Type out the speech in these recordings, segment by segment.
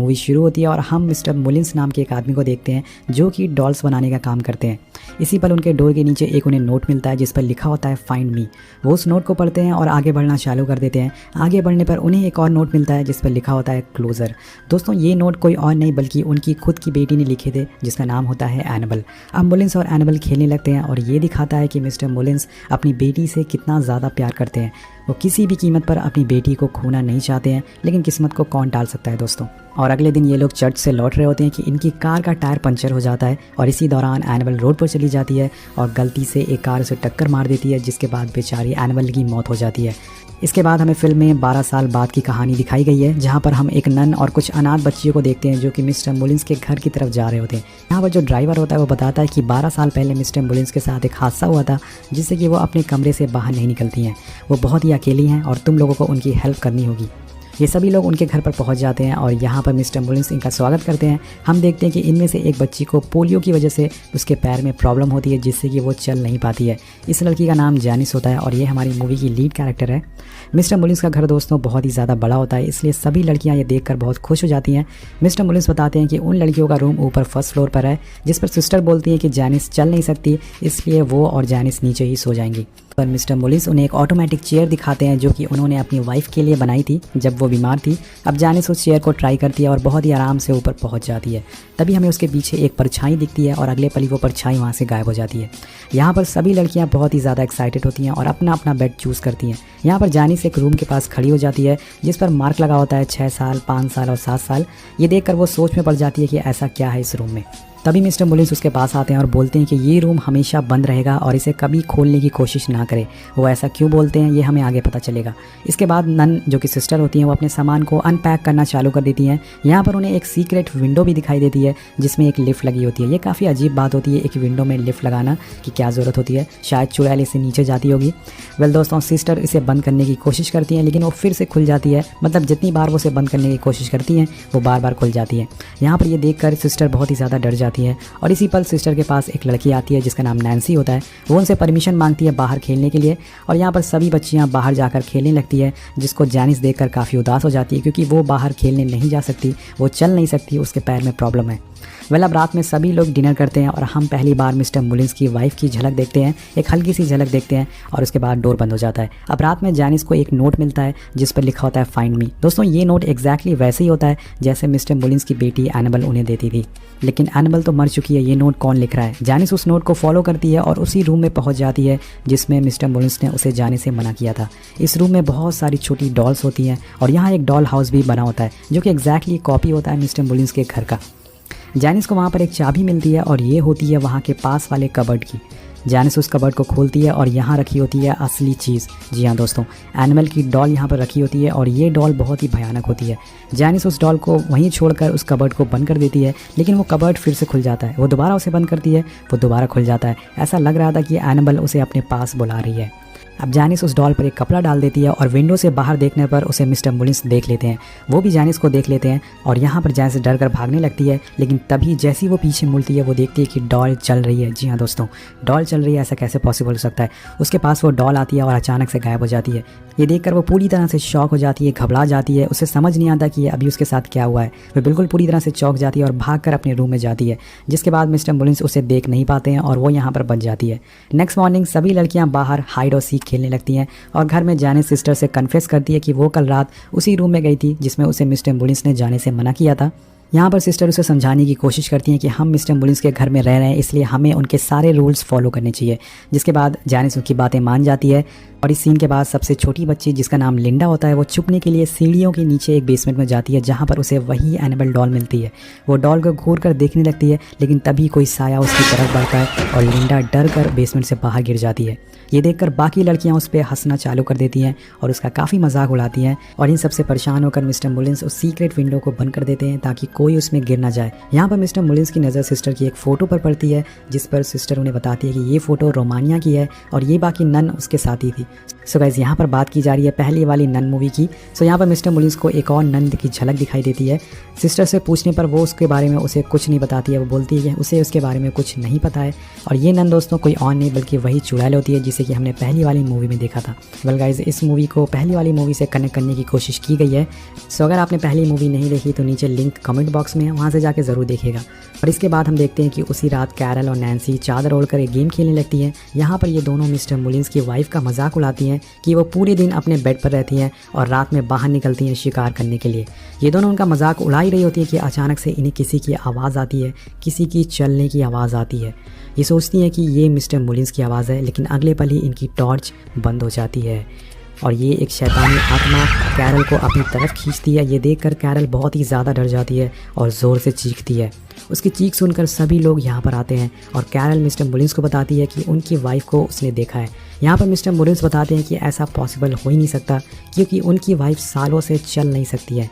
Movie शुरू होती है और हम मिस्टर मुलिन्स नाम के एक आदमी को देखते हैं जो कि डॉल्स बनाने का काम करते हैं। इसी पल उनके डोर के नीचे एक उन्हें नोट मिलता है जिस पर लिखा होता है फाइंड मी। वो उस नोट को पढ़ते हैं और आगे बढ़ना चालू कर देते हैं। आगे बढ़ने पर उन्हें एक और नोट मिलता है जिस पर लिखा होता है क्लोजर। दोस्तों ये नोट कोई और नहीं बल्कि उनकी खुद की बेटी ने लिखे थे जिसका नाम होता है एनाबेल। अब मुलिन्स और एनाबेल खेलने लगते हैं और ये दिखाता है कि मिस्टर मुलिन्स अपनी बेटी से कितना ज़्यादा प्यार करते हैं। वो किसी भी कीमत पर अपनी बेटी को खोना नहीं चाहते हैं, लेकिन किस्मत को कौन टाल सकता है दोस्तों। और अगले दिन ये लोग चर्च से लौट रहे होते हैं कि इनकी कार का टायर पंचर हो जाता है और इसी दौरान एनाबेल रोड पर चली जाती है और गलती से एक कार उसे टक्कर मार देती है, जिसके बाद बेचारी एनाबेल की मौत हो जाती है। इसके बाद हमें फिल्म में 12 साल बाद की कहानी दिखाई गई है, जहां पर हम एक नन और कुछ अनाथ बच्चियों को देखते हैं जो कि मिस्टर मुलिन्स के घर की तरफ जा रहे होते हैं। यहाँ पर जो ड्राइवर होता है वो बताता है कि 12 साल पहले मिस्टर मुलिन्स के साथ एक हादसा हुआ था जिससे कि वो अपने कमरे से बाहर नहीं निकलती हैं। वो बहुत ही अकेली हैं और तुम लोगों को उनकी हेल्प करनी होगी। ये सभी लोग उनके घर पर पहुंच जाते हैं और यहाँ पर मिस्टर मुलिन्स इनका स्वागत करते हैं। हम देखते हैं कि इनमें से एक बच्ची को पोलियो की वजह से उसके पैर में प्रॉब्लम होती है जिससे कि वो चल नहीं पाती है। इस लड़की का नाम जैनिस होता है और ये हमारी मूवी की लीड कैरेक्टर है। मिस्टर मुलिन्स का घर दोस्तों बहुत ही ज़्यादा बड़ा होता है, इसलिए सभी लड़कियाँ ये देखकर बहुत खुश हो जाती हैं। मिस्टर मुलिन्स बताते हैं कि उन लड़कियों का रूम ऊपर फर्स्ट फ्लोर पर है, जिस पर सिस्टर बोलती है कि जैनिस चल नहीं सकती, इसलिए वो और जैनिस नीचे ही सो जाएंगी। पर मिस्टर मुलिन्स उन्हें एक ऑटोमेटिक चेयर दिखाते हैं जो कि उन्होंने अपनी वाइफ के लिए बनाई थी जब वो बीमार थी। अब जैनिस उस चेयर को ट्राई करती है और बहुत ही आराम से ऊपर पहुंच जाती है। तभी हमें उसके पीछे एक परछाई दिखती है और अगले पल वो परछाई वहां से गायब हो जाती है। यहाँ पर सभी लड़कियाँ बहुत ही ज़्यादा एक्साइटेड होती हैं और अपना अपना बेड चूज़ करती हैं। यहाँ पर जैनिस एक रूम के पास खड़ी हो जाती है जिस पर मार्क लगा होता है 6 साल, 5 साल और 7 साल। ये देखकर वो सोच में पड़ जाती है कि ऐसा क्या है इस रूम में। तभी मिस्टर मुलिन्स उसके पास आते हैं और बोलते हैं कि ये रूम हमेशा बंद रहेगा और इसे कभी खोलने की कोशिश ना करें। वो ऐसा क्यों बोलते हैं ये हमें आगे पता चलेगा। इसके बाद नन जो कि सिस्टर होती हैं वो अपने सामान को अनपैक करना चालू कर देती हैं। यहाँ पर उन्हें एक सीक्रेट विंडो भी दिखाई देती है जिसमें एक लिफ्ट लगी होती है। ये काफ़ी अजीब बात होती है एक विंडो में लिफ्ट लगाना की क्या ज़रूरत होती है, शायद चुड़ैल इससे नीचे जाती होगी। वेल दोस्तों, सिस्टर इसे बंद करने की कोशिश करती हैं लेकिन वो फिर से खुल जाती है। मतलब जितनी बार वो उसे बंद करने की कोशिश करती हैं वो बार बार खुल जाती है। यहाँ पर ये देखकर सिस्टर बहुत ही ज़्यादा डर जाती है और इसी पल सिस्टर के पास एक लड़की आती है जिसका नाम नैन्सी होता है। वो उनसे परमिशन मांगती है बाहर खेलने के लिए और यहाँ पर सभी बच्चियाँ बाहर जाकर खेलने लगती है, जिसको जैनिस देखकर काफ़ी उदास हो जाती है क्योंकि वो बाहर खेलने नहीं जा सकती, वो चल नहीं सकती, उसके पैर में प्रॉब्लम है। वेल अब रात में सभी लोग डिनर करते हैं और हम पहली बार मिस्टर मुलिन्स की वाइफ की झलक देखते हैं, एक हल्की सी झलक देखते हैं और उसके बाद डोर बंद हो जाता है। अब रात में जैनिस को एक नोट मिलता है जिस पर लिखा होता है फाइंड मी। दोस्तों ये नोट एग्जैक्टली वैसे ही होता है जैसे मिस्टर मुलिन्स की बेटी एनाबेल उन्हें देती थी, लेकिन एनाबेल तो मर चुकी है, ये नोट कौन लिख रहा है। जैनिस उस नोट को फॉलो करती है और उसी रूम में पहुंच जाती है जिसमें मिस्टर मुलिन्स ने उसे जाने से मना किया था। इस रूम में बहुत सारी छोटी डॉल्स होती हैं और यहाँ एक डॉल हाउस भी बना होता है जो कि एग्जैक्टली कॉपी होता है मिस्टर मुलिन्स के घर का। जैनिस को वहाँ पर एक चाबी मिलती है और ये होती है वहाँ के पास वाले कबर्ड की। जैनिस उस कबर्ड को खोलती है और यहाँ रखी होती है असली चीज़। जी हाँ दोस्तों, एनिमल की डॉल यहाँ पर रखी होती है और ये डॉल बहुत ही भयानक होती है। जैनिस उस डॉल को वहीं छोड़कर उस कबर्ड को बंद कर देती है, लेकिन वो कबर्ड फिर से खुल जाता है। वो दोबारा उसे बंद करती है, वो दोबारा खुल जाता है। ऐसा लग रहा था कि एनिमल उसे अपने पास बुला रही है। अब जैनिस उस डॉल पर एक कपड़ा डाल देती है और विंडो से बाहर देखने पर उसे मिस्टर मुलिन्स देख लेते हैं। वो भी जैनिस को देख लेते हैं और यहाँ पर जैनिस डर कर भागने लगती है, लेकिन तभी जैसी वो पीछे मुड़ती है वो देखती है कि डॉल चल रही है। जी हाँ दोस्तों, डॉल चल रही है, ऐसा कैसे पॉसिबल हो सकता है। उसके पास वो डॉल आती है और अचानक से गायब हो जाती है। ये देखकर वो पूरी तरह से शॉक हो जाती है, घबरा जाती है। उसे समझ नहीं आता कि अभी उसके साथ क्या हुआ है। वो बिल्कुल पूरी तरह से चौंक जाती है और भागकर अपने रूम में जाती है, जिसके बाद मिस्टर मुलिन्स उसे देख नहीं पाते हैं और वो यहाँ पर बच जाती है। नेक्स्ट मॉर्निंग सभी लड़कियाँ बाहर हाइड और सीक खेलने लगती हैं और घर में जैनिस सिस्टर से कन्फेस करती है कि वो कल रात उसी रूम में गई थी जिसमें उसे मिस्टर मुलिन्स ने जाने से मना किया था। यहाँ पर सिस्टर उसे समझाने की कोशिश करती हैं कि हम मिस्टर मुलिन्स के घर में रह रहे हैं, इसलिए हमें उनके सारे रूल्स फॉलो करने चाहिए। जिसके बाद जैनिस उनकी बातें मान जाती है और इस सीन के बाद सबसे छोटी बच्ची जिसका नाम लिंडा होता है वो छुपने के लिए सीढ़ियों के नीचे एक बेसमेंट में जाती है, जहाँ पर उसे वही एनाबेल डॉल मिलती है। वो डॉल को घूर कर देखने लगती है, लेकिन तभी कोई साया उसकी तरफ बढ़ता है और लिंडा डर कर बेसमेंट से बाहर गिर जाती है। ये देखकर बाकी लड़कियां उस पर हंसना चालू कर देती हैं और उसका काफ़ी मजाक उड़ाती हैं और इन सबसे परेशान होकर मिस्टर मुलिन्स उस सीक्रेट विंडो को बंद कर देते हैं ताकि कोई उसमें गिर ना जाए। यहाँ पर मिस्टर मुलिन्स की नज़र सिस्टर की एक फ़ोटो पर पड़ती है, जिस पर सिस्टर उन्हें बताती है कि ये फ़ोटो रोमानिया की है और ये बाकी नन उसके साथ ही थी। सो गाइस, यहाँ पर बात की जा रही है पहली वाली नन मूवी की। सो यहाँ पर मिस्टर मुलिन्स को एक और नन की झलक दिखाई देती है। सिस्टर से पूछने पर वो उसके बारे में उसे कुछ नहीं बताती है। वो बोलती है कि उसे उसके बारे में कुछ नहीं पता है। और ये नन दोस्तों कोई और नहीं बल्कि वही चुड़ैल होती है जिसे कि हमने पहली वाली मूवी में देखा था। वेल गाइस, इस मूवी को पहली वाली मूवी से कनेक्ट करने की कोशिश की गई है। सो अगर आपने पहली मूवी नहीं देखी तो नीचे लिंक कमेंट बॉक्स में है, वहाँ से जाके ज़रूर देखिएगा। और इसके बाद हम देखते हैं कि उसी रात कैरल और नैन्सी चादर ओढ़कर एक गेम खेलने लगती हैं। यहाँ पर ये दोनों मिस्टर मुलिन्स की वाइफ का मजाक उड़ाती हैं कि वो पूरे दिन अपने बेड पर रहती हैं और रात में बाहर निकलती हैं शिकार करने के लिए। ये दोनों उनका मजाक उड़ा ही रही होती है कि अचानक से इन्हें किसी की आवाज़ आती है, किसी की चलने की आवाज़ आती है। ये सोचती हैं कि ये मिस्टर मुलिन्स की आवाज़ है, लेकिन अगले पल ही इनकी टॉर्च बंद हो जाती है और ये एक शैतानी आत्मा कैरल को अपनी तरफ खींचती है। ये देखकर कैरल बहुत ही ज़्यादा डर जाती है और ज़ोर से चीखती है। उसकी चीख सुनकर सभी लोग यहाँ पर आते हैं और कैरल मिस्टर मुलिन्स को बताती है कि उनकी वाइफ को उसने देखा है। यहाँ पर मिस्टर मुलिन्स बताते हैं कि ऐसा पॉसिबल हो ही नहीं सकता क्योंकि उनकी वाइफ सालों से चल नहीं सकती है।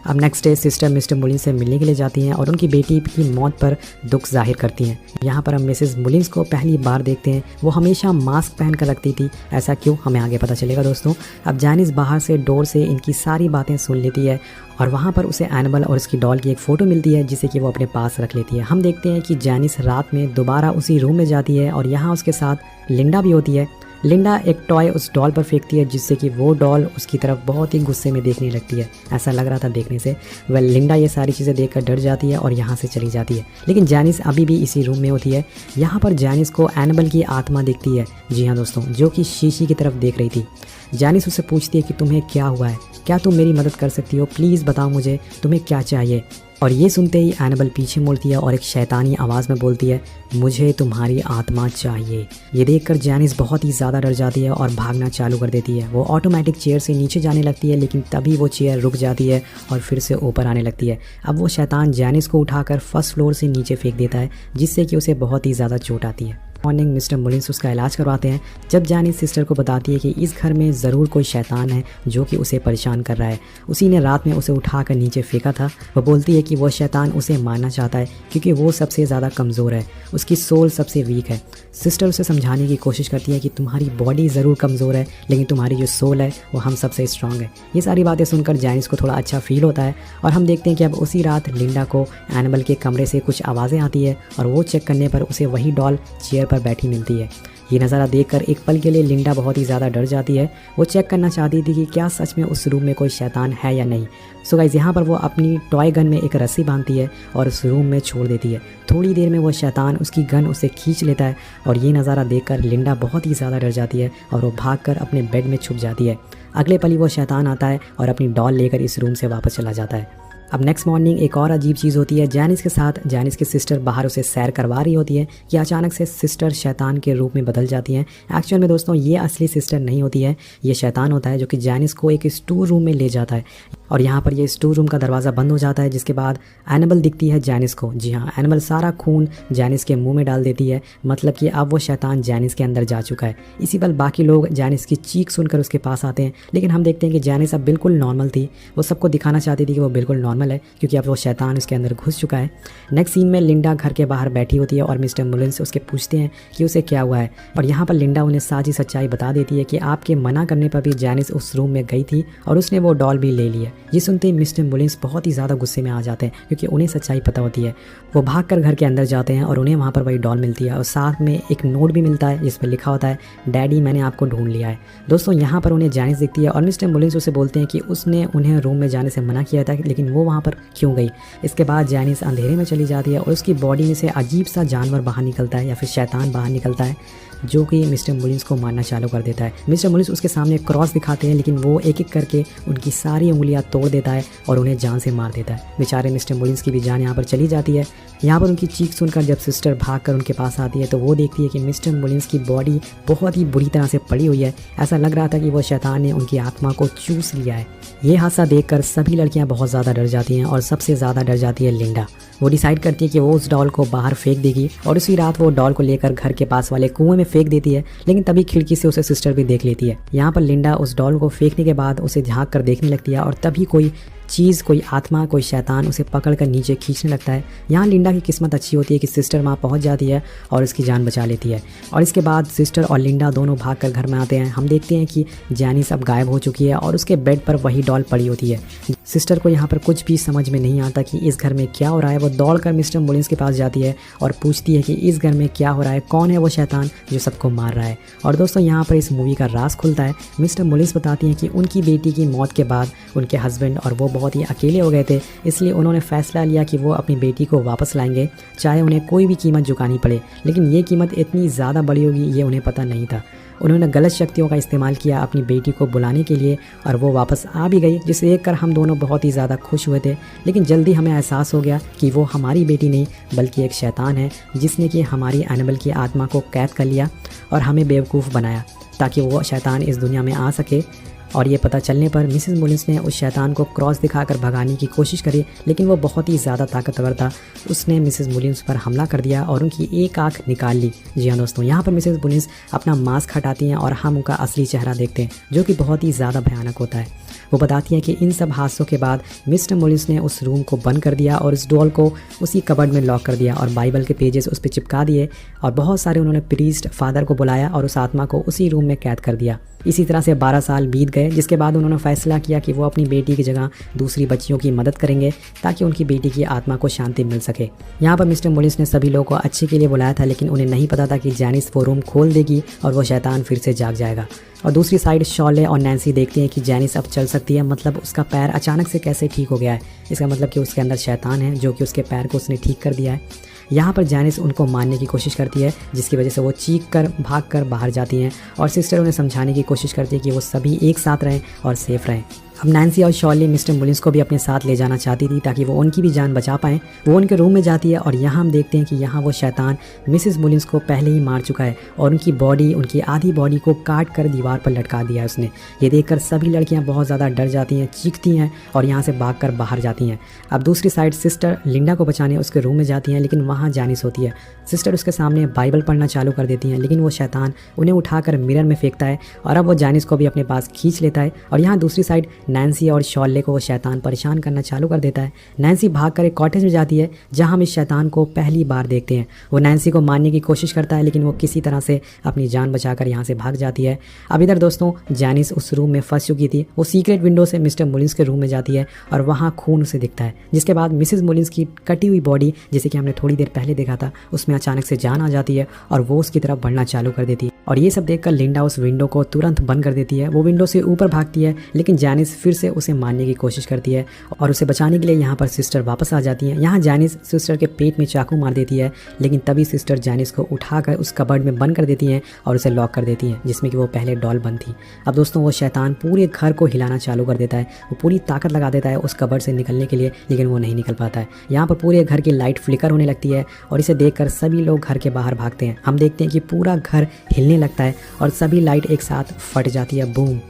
अब next day sister mister Mullins से मिलने के लिए जाती हैं और उनकी बेटी की मौत पर दुख जाहिर करती हैं। यहाँ पर हम मिसेस मुलिन्स को पहली बार देखते हैं। वो हमेशा मास्क पहन कर रखती थी, ऐसा क्यों हमें आगे पता चलेगा दोस्तों। अब जैनिस बाहर से डोर से इनकी सारी बातें सुन लेती है और वहाँ पर उसे एनिमल और उसकी डॉल की एक फ़ोटो मिलती है जिसे कि वो अपने पास रख लेती है। हम देखते हैं कि जैनिस रात में दोबारा उसी रूम में जाती है और यहाँ उसके साथ लिंडा भी होती है। लिंडा एक टॉय उस डॉल पर फेंकती है जिससे कि वो डॉल उसकी तरफ बहुत ही गुस्से में देखने लगती है। ऐसा लग रहा था देखने से। वह लिंडा ये सारी चीज़ें देखकर डर जाती है और यहाँ से चली जाती है, लेकिन जैनिस अभी भी इसी रूम में होती है। यहाँ पर जैनिस को एनिमल की आत्मा दिखती है, जी हाँ दोस्तों, जो कि शीशी की तरफ देख रही थी। जैनिस उससे पूछती है कि तुम्हें क्या हुआ है, क्या तुम मेरी मदद कर सकती हो, प्लीज़ बताओ मुझे तुम्हें क्या चाहिए। और ये सुनते ही एनिमल पीछे मुड़ती है और एक शैतानी आवाज़ में बोलती है, मुझे तुम्हारी आत्मा चाहिए। ये देखकर जैनिस बहुत ही ज़्यादा डर जाती है और भागना चालू कर देती है। वो ऑटोमेटिक चेयर से नीचे जाने लगती है, लेकिन तभी वो चेयर रुक जाती है और फिर से ऊपर आने लगती है। अब वो शैतान जैनिस को उठाकर फर्स्ट फ्लोर से नीचे फेंक देता है, जिससे कि उसे बहुत ही ज़्यादा चोट आती है। मॉर्निंग मिस्टर मुलिन्स उसका इलाज करवाते हैं। जब जैनिस सिस्टर को बताती है कि इस घर में ज़रूर कोई शैतान है जो कि उसे परेशान कर रहा है, उसी ने रात में उसे उठाकर नीचे फेंका था। वो बोलती है कि वो शैतान उसे मारना चाहता है क्योंकि वो सबसे ज़्यादा कमज़ोर है, उसकी सोल सबसे वीक है। सिस्टर उसे समझाने की कोशिश करती है कि तुम्हारी बॉडी ज़रूर कमज़ोर है, लेकिन तुम्हारी जो सोल है वो हम सबसे स्ट्रांग है। ये सारी बातें सुनकर जैनिस को थोड़ा अच्छा फील होता है और हम देखते हैं कि अब उसी रात लिंडा को एनिमल के कमरे से कुछ आवाज़ें आती है और वो चेक करने पर उसे वही डॉल चेयर पर बैठी मिलती है। ये नज़ारा देखकर एक पल के लिए लिंडा बहुत ही ज़्यादा डर जाती है। वो चेक करना चाहती थी कि क्या सच में उस रूम में कोई शैतान है या नहीं। सो गाइस, यहाँ पर वो अपनी टॉय गन में एक रस्सी बांधती है और उस रूम में छोड़ देती है। थोड़ी देर में वो शैतान उसकी गन उसे खींच लेता है और ये नज़ारा देखकर लिंडा बहुत ही ज़्यादा डर जाती है और वो भागकर अपने बेड में छुप जाती है। अगले पल ही वो शैतान आता है और अपनी डॉल लेकर इस रूम से वापस चला जाता है। अब नेक्स्ट मॉर्निंग एक और अजीब चीज़ होती है जैनिस के साथ। जैनिस की सिस्टर बाहर उसे सैर करवा रही होती है कि अचानक से सिस्टर शैतान के रूप में बदल जाती हैं। एक्चुअल में दोस्तों ये असली सिस्टर नहीं होती है, ये शैतान होता है जो कि जैनिस को एक स्टोर रूम में ले जाता है और यहाँ पर ये स्टोर रूम का दरवाज़ा बंद हो जाता है, जिसके बाद एनिमल दिखती है जैनिस को। जी हाँ, एनिमल सारा खून जैनिस के मुंह में डाल देती है, मतलब कि अब वो शैतान जैनिस के अंदर जा चुका है। इसी पल बाकी लोग जैनिस की चीख सुनकर उसके पास आते हैं, लेकिन हम देखते हैं कि जैनिस अब बिल्कुल नॉर्मल थी। वो सबको दिखाना चाहती थी कि वो बिल्कुल नॉर्मल है क्योंकि अब वो शैतान उसके अंदर घुस चुका है। नेक्स्ट सीन में लिंडा घर के बाहर बैठी होती है और मिस्टर मुलिन्स से उसके पूछते हैं कि उसे क्या हुआ है और यहाँ पर लिंडा उन्हें सारी सच्चाई बता देती है कि आपके मना करने पर भी जैनिस उस रूम में गई थी और उसने वो डॉल भी ले ली है। ये सुनते ही मिस्टर मुलिन्स बहुत ही ज़्यादा गुस्से में आ जाते हैं क्योंकि उन्हें सच्चाई पता होती है। वो भागकर घर के अंदर जाते हैं और उन्हें वहाँ पर वही डॉल मिलती है और साथ में एक नोट भी मिलता है जिस पर लिखा होता है, डैडी मैंने आपको ढूंढ लिया है। दोस्तों यहाँ पर उन्हें जैनिस दिखती है और मिस्टर मुलिन्स उसे बोलते हैं कि उसने उन्हें रूम में जाने से मना किया था, लेकिन वो वहाँ पर क्यों गई। इसके बाद जैनिस अंधेरे में चली जाती है और उसकी बॉडी में से अजीब सा जानवर बाहर निकलता है या फिर शैतान बाहर निकलता है जो कि मिस्टर मुलिन्स को मारना चालू कर देता है। मिस्टर मुलिन्स उसके सामने क्रॉस दिखाते हैं, लेकिन वो एक एक करके उनकी सारी उंगलियां तोड़ देता है और उन्हें जान से मार देता है। बेचारे मिस्टर मुलिन्स की भी जान यहाँ पर चली जाती है। यहाँ पर उनकी चीख सुनकर जब सिस्टर भागकर उनके पास आती है तो वो देखती है कि मिस्टर मुलिन्स की बॉडी बहुत ही बुरी तरह से पड़ी हुई है। ऐसा लग रहा था कि वो शैतान ने उनकी आत्मा को चूस लिया है। ये हादसा देखकर सभी लड़कियां बहुत ज़्यादा डर जाती हैं और सबसे ज़्यादा डर जाती है लिंडा। वो डिसाइड करती है कि वो उस डॉल को बाहर फेंक देगी और उसी रात वो डॉल को लेकर घर के पास वाले कुएं में फेंक देती है, लेकिन तभी खिड़की से उसे सिस्टर भी देख लेती है। यहाँ पर लिंडा उस डॉल को फेंकने के बाद उसे झांक कर देखने लगती है और तभी कोई चीज़, कोई आत्मा, कोई शैतान उसे पकड़ कर नीचे खींचने लगता है। यहाँ लिंडा की किस्मत अच्छी होती है कि सिस्टर वहाँ पहुँच जाती है और उसकी जान बचा लेती है। और इसके बाद सिस्टर और लिंडा दोनों भाग कर घर में आते हैं। हम देखते हैं कि जैनिस अब गायब हो चुकी है और उसके बेड पर वही डॉल पड़ी होती है। सिस्टर को यहाँ पर कुछ भी समझ में नहीं आता कि इस घर में क्या हो रहा है। वो दौड़कर मिस्टर मुलिन्स के पास जाती है और पूछती है कि इस घर में क्या हो रहा है, कौन है वो शैतान जो सबको मार रहा है। और दोस्तों यहाँ पर इस मूवी का राज खुलता है। मिस्टर मुलिन्स बताती हैं कि उनकी बेटी की मौत के बाद उनके हस्बैंड और वो बहुत ही अकेले हो गए थे, इसलिए उन्होंने फैसला लिया कि वो अपनी बेटी को वापस लाएंगे, चाहे उन्हें कोई भी कीमत चुकानी पड़े। लेकिन ये कीमत इतनी ज़्यादा बड़ी होगी ये उन्हें पता नहीं था। उन्होंने गलत शक्तियों का इस्तेमाल किया अपनी बेटी को बुलाने के लिए और वो वापस आ भी गई, जिसे देखकर हम दोनों बहुत ही ज़्यादा खुश हुए थे। लेकिन जल्दी हमें एहसास हो गया कि वो हमारी बेटी नहीं बल्कि एक शैतान है, जिसने कि हमारी एनाबेल की आत्मा को कैद कर लिया और हमें बेवकूफ़ बनाया ताकि वो शैतान इस दुनिया में आ सके। और ये पता चलने पर मिसेस मुलिन्स ने उस शैतान को क्रॉस दिखाकर भगाने की कोशिश करी, लेकिन वो बहुत ही ज़्यादा ताकतवर था। उसने मिसेस मुलिन्स पर हमला कर दिया और उनकी एक आंख निकाल ली। जी हाँ दोस्तों, यहाँ पर मिसेस मुलिन्स अपना मास्क हटाती हैं और हम उनका असली चेहरा देखते हैं, जो कि बहुत ही ज़्यादा भयानक होता है। वो बताती हैं कि इन सब हादसों के बाद मिस्टर मुलिन्स ने उस रूम को बंद कर दिया और उस डॉल को उसी कबर्ड में लॉक कर दिया और बाइबल के पेजेस उस पर चिपका दिए और बहुत सारे उन्होंने प्रीस्ट फादर को बुलाया और उस आत्मा को उसी रूम में कैद कर दिया। इसी तरह से 12 साल बीत गए, जिसके बाद उन्होंने फैसला किया कि वो अपनी बेटी की जगह दूसरी बच्चियों की मदद करेंगे ताकि उनकी बेटी की आत्मा को शांति मिल सके। यहाँ पर मिस्टर मुलिन्स ने सभी लोगों को अच्छे के लिए बुलाया था, लेकिन उन्हें नहीं पता था कि जैनिस वो रूम खोल देगी और वो शैतान फिर से जाग जाएगा। और दूसरी साइड शॉले और नैन्सी देखती हैं कि जैनिस अब चल सकती है, मतलब उसका पैर अचानक से कैसे ठीक हो गया है। इसका मतलब कि उसके अंदर शैतान है जो कि उसके पैर को उसने ठीक कर दिया है। यहाँ पर जैनिस उनको मारने की कोशिश करती है, जिसकी वजह से वो चीख कर भाग कर बाहर जाती हैं और सिस्टर उन्हें समझाने की कोशिश करती है कि वो सभी एक साथ रहें और सेफ रहें। अब नैन्सी और शॉली मिस्टर मुलिन्स को भी अपने साथ ले जाना चाहती थी ताकि वो उनकी भी जान बचा पाएँ। वो उनके रूम में जाती है और यहाँ हम देखते हैं कि यहाँ वो शैतान मिसेस मुलिन्स को पहले ही मार चुका है और उनकी बॉडी, उनकी आधी बॉडी को काट कर दीवार पर लटका दिया है उसने। ये देखकर सभी लड़कियाँ बहुत ज़्यादा डर जाती हैं, चीखती हैं और यहाँ से भाग कर बाहर जाती हैं। अब दूसरी साइड सिस्टर लिंडा को बचाने उसके रूम में जाती हैं, लेकिन वहाँ जैनिस होती है। सिस्टर उसके सामने बाइबल पढ़ना चालू कर देती हैं, लेकिन वो शैतान उन्हें उठाकर मिरर में फेंकता है और अब वो जैनिस को भी अपने पास खींच लेता है। और यहाँ दूसरी साइड नैन्सी और शॉले को वो शैतान परेशान करना चालू कर देता है। नैन्सी भागकर एक कॉटेज में जाती है जहां हम इस शैतान को पहली बार देखते हैं। वो नैन्सी को मारने की कोशिश करता है, लेकिन वो किसी तरह से अपनी जान बचाकर यहाँ से भाग जाती है। अब इधर दोस्तों जैनिस उस रूम में फंस चुकी थी। वो सीक्रेट विंडो से मिस्टर मुलिन्स के रूम में जाती है और वहाँ खून उसे दिखता है, जिसके बाद मिसेस मुलिन्स की कटी हुई बॉडी, जैसे कि हमने थोड़ी देर पहले देखा था, उसमें अचानक से जान आ जाती है और वो उसकी तरफ बढ़ना चालू कर देती है। और ये सब देखकर लिंडा उस विंडो को तुरंत बंद कर देती है। वो विंडो से ऊपर भागती है, लेकिन जैनिस फिर से उसे मारने की कोशिश करती है और उसे बचाने के लिए यहाँ पर सिस्टर वापस आ जाती हैं। यहाँ जैनिस सिस्टर के पेट में चाकू मार देती है, लेकिन तभी सिस्टर जैनिस को उठाकर उस कबर्ड में बंद कर देती हैं और उसे लॉक कर देती हैं, जिसमें कि वो पहले डॉल बंद थी। अब दोस्तों वो शैतान पूरे घर को हिलाना चालू कर देता है। वो पूरी ताकत लगा देता है उस कबर्ड से निकलने के लिए, लेकिन वो नहीं निकल पाता है। यहाँ पर पूरे घर की लाइट फ्लिकर होने लगती है और इसे देखकर सभी लोग घर के बाहर भागते हैं। हम देखते हैं कि पूरा घर हिलने लगता है और सभी लाइट एक साथ फट जाती है, बूम।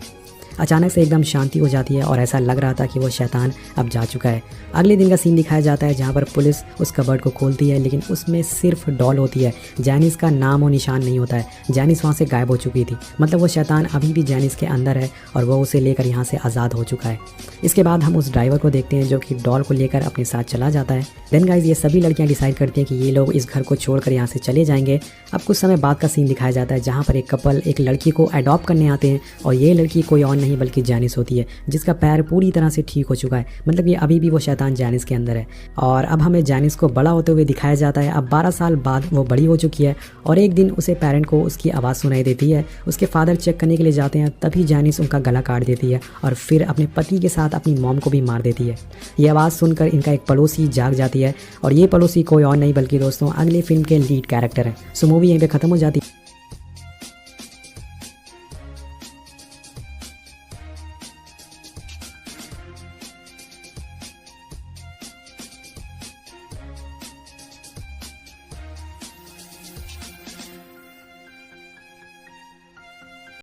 अचानक से एकदम शांति हो जाती है और ऐसा लग रहा था कि वो शैतान अब जा चुका है। अगले दिन का सीन दिखाया जाता है जहाँ पर पुलिस उस कबर्ड को खोलती है, लेकिन उसमें सिर्फ डॉल होती है। जैनिस का नाम और निशान नहीं होता है। जैनिस वहाँ से गायब हो चुकी थी, मतलब वो शैतान अभी भी जैनिस के अंदर है और वो उसे लेकर यहाँ से आज़ाद हो चुका है। इसके बाद हम उस ड्राइवर को देखते हैं जो कि डॉल को लेकर अपने साथ चला जाता है। देन गाइज ये सभी लड़कियाँ डिसाइड करती हैं कि ये लोग इस घर को छोड़कर यहाँ से चले जाएंगे। अब कुछ समय बाद का सीन दिखाया जाता है जहाँ पर एक कपल एक लड़की को अडॉप्ट करने आते हैं और ये लड़की कोई और नहीं बल्कि जैनिस होती है, जिसका पैर पूरी तरह से ठीक हो चुका है। मतलब ये अभी भी वो शैतान जैनिस के अंदर है। और अब हमें जैनिस को बड़ा होते हुए दिखाया जाता है। अब 12 साल बाद वो बड़ी हो चुकी है और एक दिन उसे पेरेंट को उसकी आवाज़ सुनाई देती है। उसके फादर चेक करने के लिए जाते हैं, तभी जैनिस उनका गला काट देती है और फिर अपने पति के साथ अपनी मॉम को भी मार देती है। ये आवाज़ सुनकर इनका एक पड़ोसी जाग जाती है और ये पड़ोसी कोई और नहीं बल्कि दोस्तों अगले फिल्म के लीड कैरेक्टर है। सो मूवी यहीं पे ख़त्म हो जाती है।